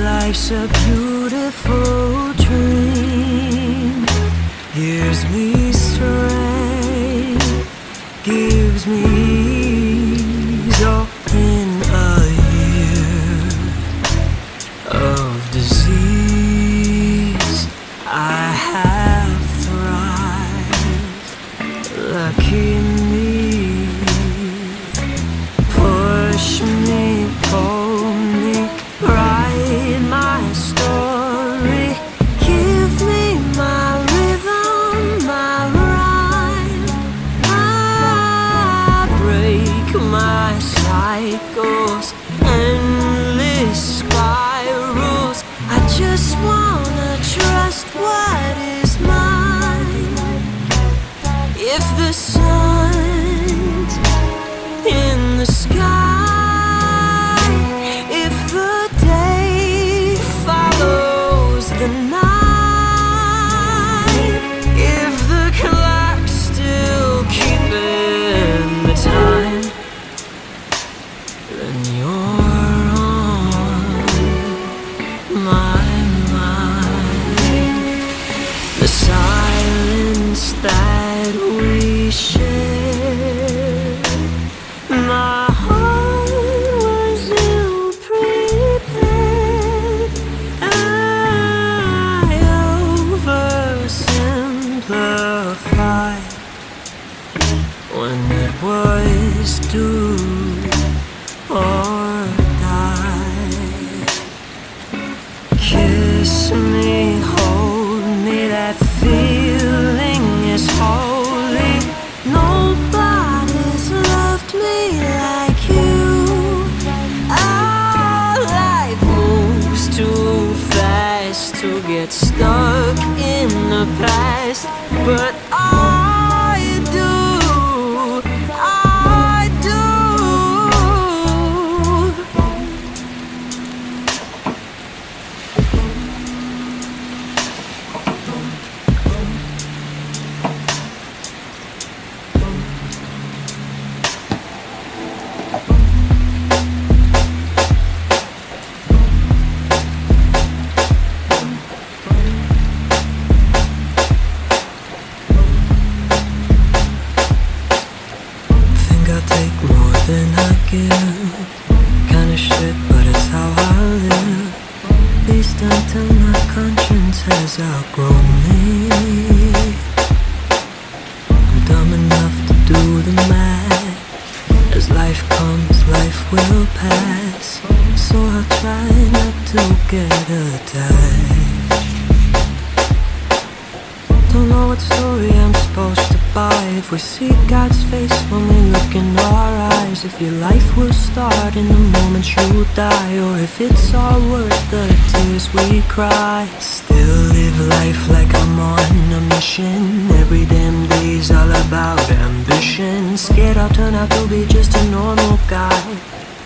Life's a beautiful dream, gives me strength, gives me ease. All in a year of disease, I have thrived. Lucky me, push me, pull me, write my story, give me my rhythm, my rhyme. I break my cycles, endless spirals. I just wanna trust what is mine. If the sun's in the sky, the night, if the clock's still keeping the time, then you're on my mind. The silence that we share, my heart was ill prepared. Oversimplified when it was do or die. Kiss me, hold me, that feeling is holy. Nobody's loved me like you. Our life moves too fast to get stuck in the past, but I do. Than I give, kinda shit, but it's how I live. Least until my conscience has outgrown me. I'm dumb enough to do the math. As life comes, life will pass, so I'll try not to get attached. Don't know what story I'm supposed to buy. If we see God's face when we look in our eyes, if your life will start in the moment you die, or if it's all worth the tears we cry. Still live life like I'm on a mission. Every damn day's all about ambition. Scared I'll turn out to be just a normal guy.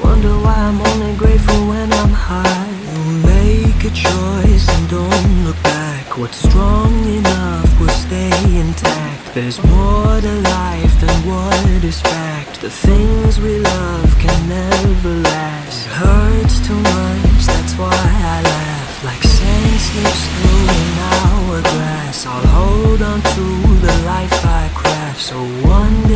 Wonder why I'm only grateful when I'm high. You make a choice and don't look back. What's strong enough will stay intact. There's more to life than what is fact. The things we love can never last. It hurts too much, that's why I laugh. Like sand slips through an hourglass, I'll hold on to the life I craft. So one